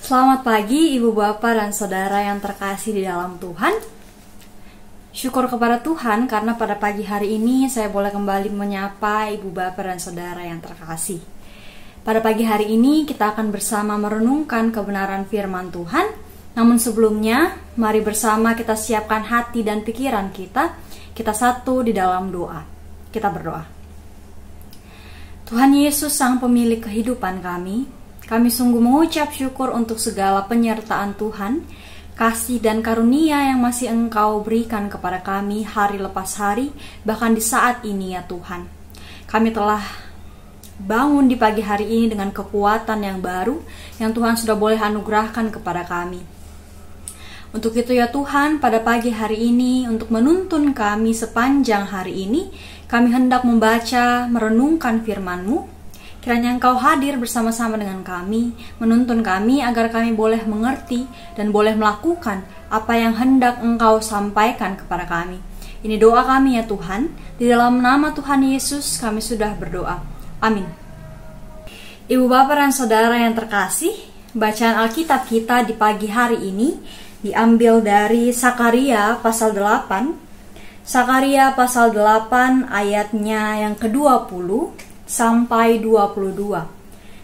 Selamat pagi Ibu Bapak dan Saudara yang terkasih di dalam Tuhan. Syukur kepada Tuhan karena pada pagi hari ini saya boleh kembali menyapa Ibu Bapak dan Saudara yang terkasih. Pada pagi hari ini kita akan bersama merenungkan kebenaran firman Tuhan. Namun sebelumnya, mari bersama kita siapkan hati dan pikiran kita. Kita satu di dalam doa. Kita berdoa. Tuhan Yesus, Sang Pemilik kehidupan kami sungguh mengucap syukur untuk segala penyertaan Tuhan, kasih dan karunia yang masih Engkau berikan kepada kami hari lepas hari, bahkan di saat ini ya Tuhan. Kami telah bangun di pagi hari ini dengan kekuatan yang baru yang Tuhan sudah boleh anugerahkan kepada kami. Untuk itu ya Tuhan, pada pagi hari ini untuk menuntun kami sepanjang hari ini, kami hendak membaca, merenungkan firman-Mu. Kiranya Engkau hadir bersama-sama dengan kami, menuntun kami agar kami boleh mengerti dan boleh melakukan apa yang hendak Engkau sampaikan kepada kami. Ini doa kami ya Tuhan, di dalam nama Tuhan Yesus kami sudah berdoa. Amin. Ibu Bapak dan Saudara yang terkasih, bacaan Alkitab kita di pagi hari ini diambil dari Sakaria pasal 8. Sakaria pasal 8 ayatnya yang ke-20 sampai 22.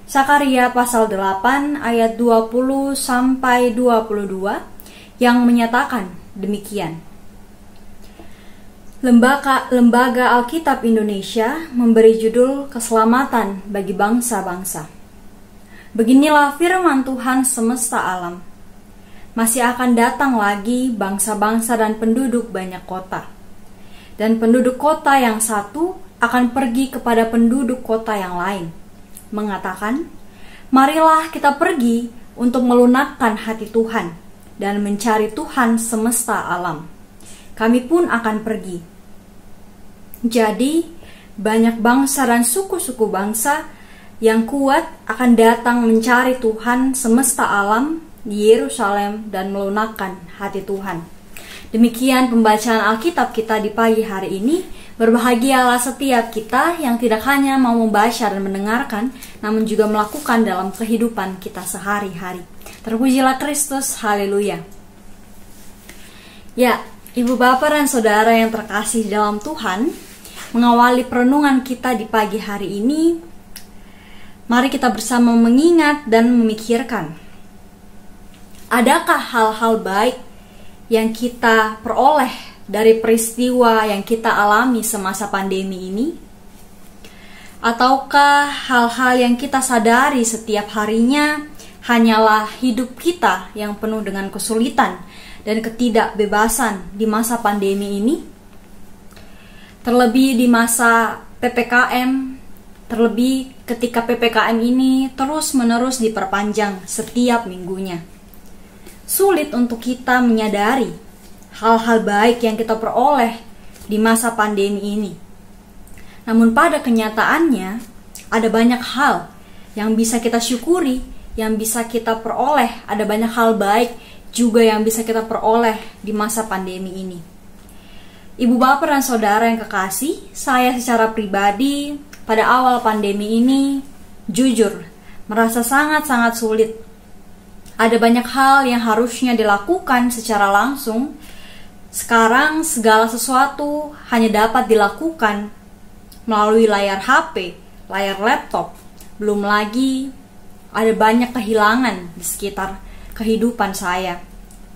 Sakaria pasal 8 ayat 20 sampai 22 yang menyatakan demikian. Lembaga Alkitab Indonesia memberi judul Keselamatan bagi Bangsa-bangsa. Beginilah firman Tuhan semesta alam. Masih akan datang lagi bangsa-bangsa dan penduduk banyak kota. Dan penduduk kota yang satu akan pergi kepada penduduk kota yang lain, mengatakan, marilah kita pergi untuk melunakkan hati Tuhan dan mencari Tuhan semesta alam. Kami pun akan pergi. Jadi, banyak bangsa dan suku-suku bangsa yang kuat akan datang mencari Tuhan semesta alam di Yerusalem dan melunakkan hati Tuhan. Demikian pembacaan Alkitab kita di pagi hari ini. Berbahagialah setiap kita yang tidak hanya mau membaca dan mendengarkan, namun juga melakukan dalam kehidupan kita sehari-hari. Terpujilah Kristus, haleluya. Ya, Ibu Bapak dan Saudara yang terkasih dalam Tuhan, mengawali perenungan kita di pagi hari ini, mari kita bersama mengingat dan memikirkan. Adakah hal-hal baik yang kita peroleh dari peristiwa yang kita alami semasa pandemi ini? Ataukah hal-hal yang kita sadari setiap harinya hanyalah hidup kita yang penuh dengan kesulitan dan ketidakbebasan di masa pandemi ini? Terlebih di masa PPKM, terlebih ketika PPKM ini terus-menerus diperpanjang setiap minggunya. Sulit untuk kita menyadari hal-hal baik yang kita peroleh di masa pandemi ini. Namun pada kenyataannya, ada banyak hal yang bisa kita syukuri, yang bisa kita peroleh. Ada banyak hal baik juga yang bisa kita peroleh di masa pandemi ini. Ibu Bapak dan Saudara yang kekasih, saya secara pribadi pada awal pandemi ini, jujur, merasa sangat-sangat sulit. Ada banyak hal yang harusnya dilakukan secara langsung. Sekarang segala sesuatu hanya dapat dilakukan melalui layar HP, layar laptop. Belum lagi ada banyak kehilangan di sekitar kehidupan saya.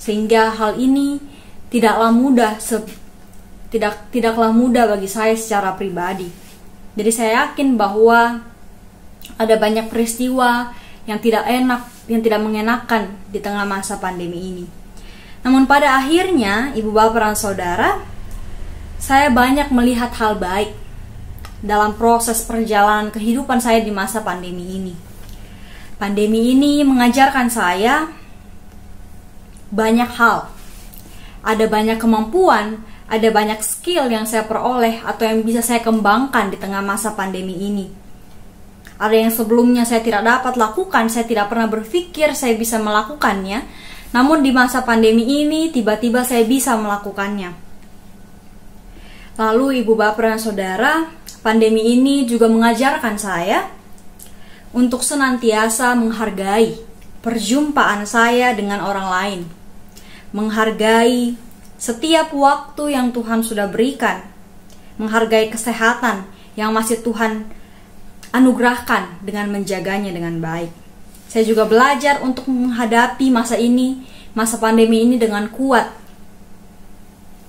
Sehingga hal ini tidaklah mudah bagi saya secara pribadi. Jadi saya yakin bahwa ada banyak peristiwa yang tidak enak, yang tidak mengenakan di tengah masa pandemi ini. Namun pada akhirnya, Ibu Bapak dan Saudara, saya banyak melihat hal baik dalam proses perjalanan kehidupan saya di masa pandemi ini. Pandemi ini mengajarkan saya banyak hal. Ada banyak kemampuan, ada banyak skill yang saya peroleh atau yang bisa saya kembangkan di tengah masa pandemi ini. Ada yang sebelumnya saya tidak dapat lakukan, saya tidak pernah berpikir saya bisa melakukannya. Namun di masa pandemi ini tiba-tiba saya bisa melakukannya. Lalu Ibu Bapak dan Saudara, pandemi ini juga mengajarkan saya untuk senantiasa menghargai perjumpaan saya dengan orang lain, menghargai setiap waktu yang Tuhan sudah berikan, menghargai kesehatan yang masih Tuhan anugerahkan dengan menjaganya dengan baik. Saya juga belajar untuk menghadapi masa ini, masa pandemi ini dengan kuat,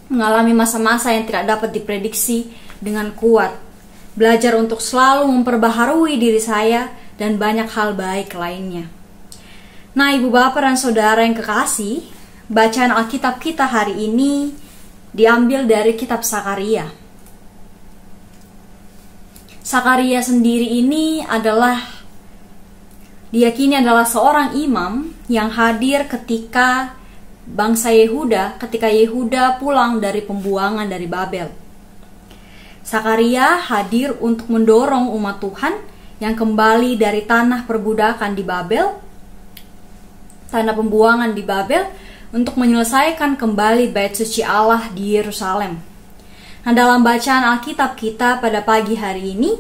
mengalami masa-masa yang tidak dapat diprediksi dengan kuat, belajar untuk selalu memperbaharui diri saya dan banyak hal baik lainnya. Nah, Ibu Bapak dan Saudara yang kekasih, bacaan Alkitab kita hari ini diambil dari kitab Sakaria. Sakaria sendiri ini diyakini adalah seorang imam yang hadir ketika bangsa Yehuda, ketika Yehuda pulang dari pembuangan dari Babel. Sakaria hadir untuk mendorong umat Tuhan yang kembali dari tanah perbudakan di Babel, tanah pembuangan di Babel, untuk menyelesaikan kembali bait suci Allah di Yerusalem. Nah, dalam bacaan Alkitab kita pada pagi hari ini,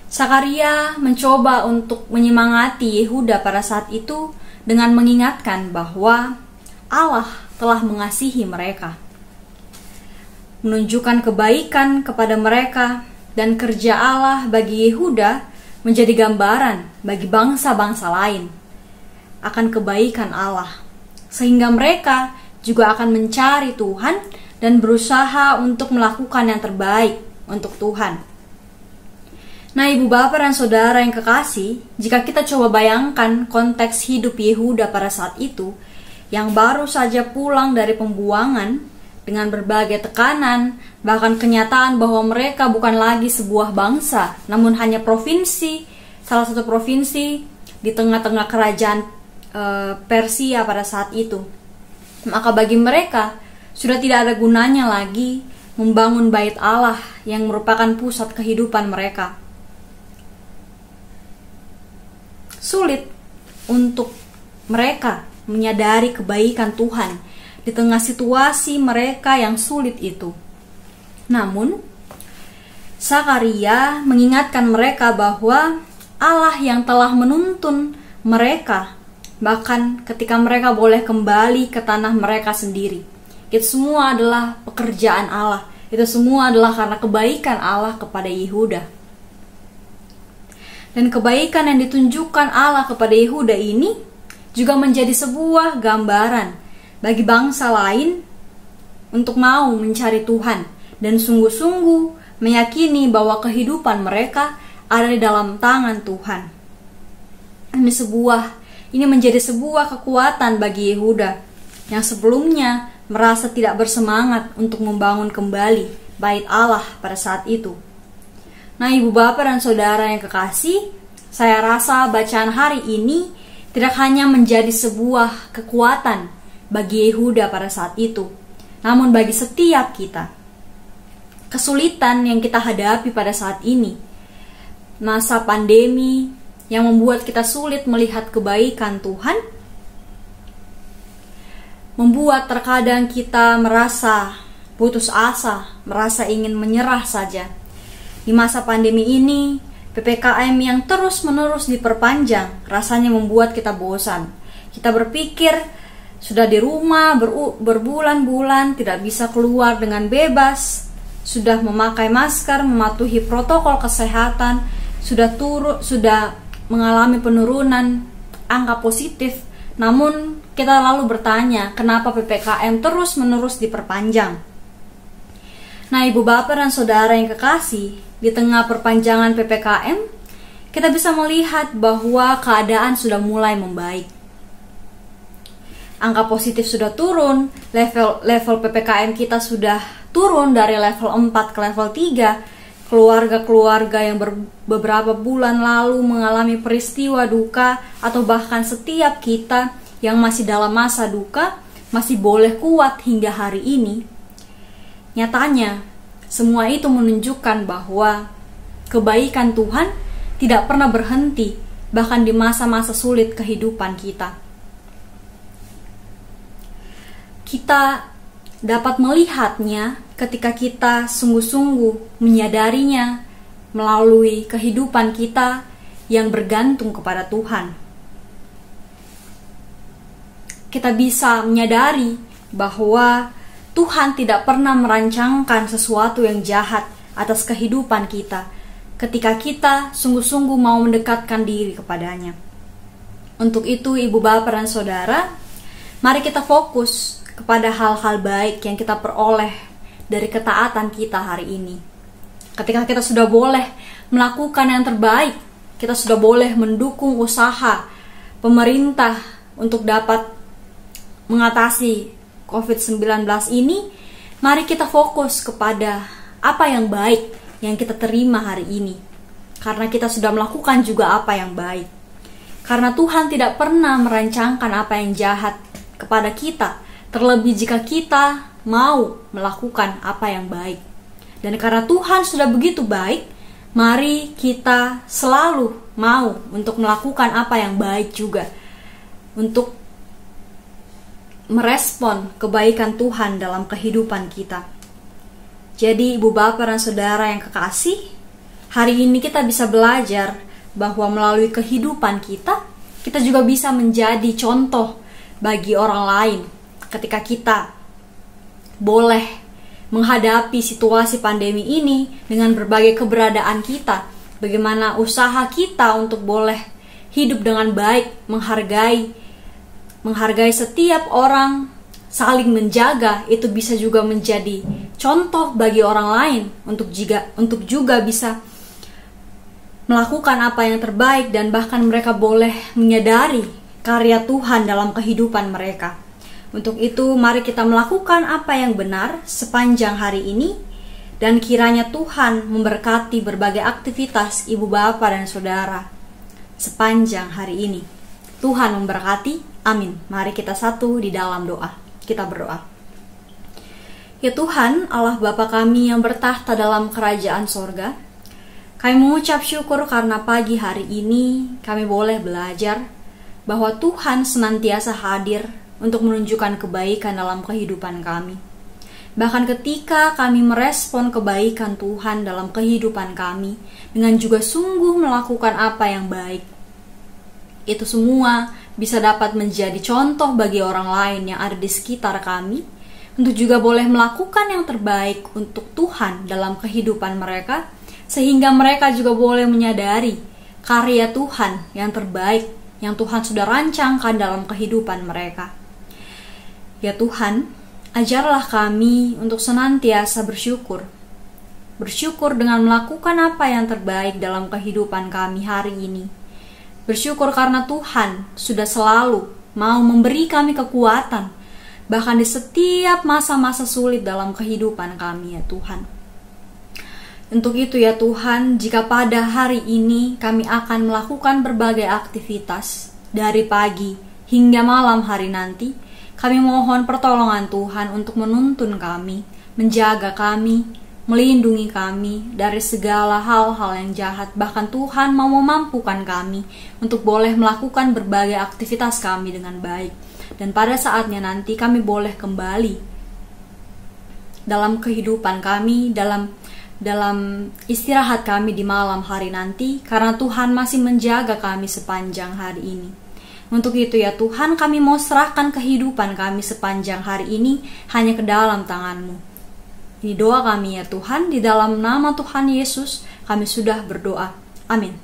Sakaria mencoba untuk menyemangati Yehuda pada saat itu dengan mengingatkan bahwa Allah telah mengasihi mereka, menunjukkan kebaikan kepada mereka, dan kerja Allah bagi Yehuda menjadi gambaran bagi bangsa-bangsa lain akan kebaikan Allah, sehingga mereka juga akan mencari Tuhan dan berusaha untuk melakukan yang terbaik untuk Tuhan. Nah, Ibu Bapak dan Saudara yang kekasih, jika kita coba bayangkan konteks hidup Yehuda pada saat itu, yang baru saja pulang dari pembuangan dengan berbagai tekanan, bahkan kenyataan bahwa mereka bukan lagi sebuah bangsa, namun hanya provinsi, salah satu provinsi di tengah-tengah kerajaan Persia pada saat itu. Maka bagi mereka sudah tidak ada gunanya lagi membangun bait Allah yang merupakan pusat kehidupan mereka. Sulit untuk mereka menyadari kebaikan Tuhan di tengah situasi mereka yang sulit itu. Namun, Sakaria mengingatkan mereka bahwa Allah yang telah menuntun mereka, bahkan ketika mereka boleh kembali ke tanah mereka sendiri. Itu semua adalah pekerjaan Allah. Itu semua adalah karena kebaikan Allah kepada Yehuda. Dan kebaikan yang ditunjukkan Allah kepada Yehuda ini juga menjadi sebuah gambaran bagi bangsa lain untuk mau mencari Tuhan dan sungguh-sungguh meyakini bahwa kehidupan mereka ada di dalam tangan Tuhan. Ini menjadi sebuah kekuatan bagi Yehuda yang sebelumnya merasa tidak bersemangat untuk membangun kembali bait Allah pada saat itu. Nah, Ibu Bapak dan Saudara yang kekasih, saya rasa bacaan hari ini tidak hanya menjadi sebuah kekuatan bagi Yehuda pada saat itu, namun bagi setiap kita. Kesulitan yang kita hadapi pada saat ini, masa pandemi yang membuat kita sulit melihat kebaikan Tuhan, membuat terkadang kita merasa putus asa, merasa ingin menyerah saja. Di masa pandemi ini, PPKM yang terus-menerus diperpanjang rasanya membuat kita bosan. Kita berpikir sudah di rumah berbulan-bulan tidak bisa keluar dengan bebas, sudah memakai masker, mematuhi protokol kesehatan, sudah mengalami penurunan angka positif. Namun kita lalu bertanya, kenapa PPKM terus-menerus diperpanjang? Nah, Ibu Bapak dan Saudara yang kekasih, di tengah perpanjangan PPKM, kita bisa melihat bahwa keadaan sudah mulai membaik. Angka positif sudah turun, level PPKM kita sudah turun dari level 4 ke level 3. Keluarga-keluarga yang beberapa bulan lalu mengalami peristiwa duka, atau bahkan setiap kita yang masih dalam masa duka masih boleh kuat hingga hari ini. Nyatanya, semua itu menunjukkan bahwa kebaikan Tuhan tidak pernah berhenti, bahkan di masa-masa sulit kehidupan kita. Kita dapat melihatnya ketika kita sungguh-sungguh menyadarinya melalui kehidupan kita yang bergantung kepada Tuhan. kita bisa menyadari bahwa Tuhan tidak pernah merancangkan sesuatu yang jahat atas kehidupan kita ketika kita sungguh-sungguh mau mendekatkan diri kepadanya. Untuk itu, Ibu Bapak dan Saudara, mari kita fokus kepada hal-hal baik yang kita peroleh dari ketaatan kita hari ini. Ketika kita sudah boleh melakukan yang terbaik, kita sudah boleh mendukung usaha pemerintah untuk dapat mengatasi COVID-19 ini, mari kita fokus kepada apa yang baik yang kita terima hari ini. Karena kita sudah melakukan juga apa yang baik. Karena Tuhan tidak pernah merancangkan apa yang jahat kepada kita, terlebih jika kita mau melakukan apa yang baik. Dan karena Tuhan sudah begitu baik, mari kita selalu mau untuk melakukan apa yang baik juga, untuk merespon kebaikan Tuhan dalam kehidupan kita. Jadi Ibu Bapak dan Saudara yang kekasih, hari ini kita bisa belajar bahwa melalui kehidupan kita juga bisa menjadi contoh bagi orang lain ketika kita boleh menghadapi situasi pandemi ini dengan berbagai keberadaan kita, bagaimana usaha kita untuk boleh hidup dengan baik, menghargai setiap orang, saling menjaga, itu bisa juga menjadi contoh bagi orang lain untuk juga bisa melakukan apa yang terbaik, dan bahkan mereka boleh menyadari karya Tuhan dalam kehidupan mereka. Untuk itu, mari kita melakukan apa yang benar sepanjang hari ini, dan kiranya Tuhan memberkati berbagai aktivitas Ibu Bapak dan Saudara sepanjang hari ini. Tuhan memberkati, amin. Mari kita satu di dalam doa. Kita berdoa. Ya Tuhan, Allah Bapa kami yang bertahta dalam kerajaan sorga, kami mengucap syukur karena pagi hari ini kami boleh belajar bahwa Tuhan senantiasa hadir untuk menunjukkan kebaikan dalam kehidupan kami. Bahkan ketika kami merespon kebaikan Tuhan dalam kehidupan kami dengan juga sungguh melakukan apa yang baik, itu semua bisa dapat menjadi contoh bagi orang lain yang ada di sekitar kami untuk juga boleh melakukan yang terbaik untuk Tuhan dalam kehidupan mereka, sehingga mereka juga boleh menyadari karya Tuhan yang terbaik yang Tuhan sudah rancangkan dalam kehidupan mereka. Ya Tuhan, ajarlah kami untuk senantiasa bersyukur dengan melakukan apa yang terbaik dalam kehidupan kami hari ini. Bersyukur karena Tuhan sudah selalu mau memberi kami kekuatan, bahkan di setiap masa-masa sulit dalam kehidupan kami, ya Tuhan. Untuk itu ya Tuhan, jika pada hari ini kami akan melakukan berbagai aktivitas dari pagi hingga malam hari nanti, kami mohon pertolongan Tuhan untuk menuntun kami, menjaga kami, melindungi kami dari segala hal-hal yang jahat. Bahkan Tuhan mau memampukan kami untuk boleh melakukan berbagai aktivitas kami dengan baik. Dan pada saatnya nanti kami boleh kembali dalam kehidupan kami, dalam istirahat kami di malam hari nanti, karena Tuhan masih menjaga kami sepanjang hari ini. Untuk itu ya Tuhan, kami mau serahkan kehidupan kami sepanjang hari ini hanya ke dalam tangan-Mu. Ini doa kami ya Tuhan, di dalam nama Tuhan Yesus kami sudah berdoa. Amin.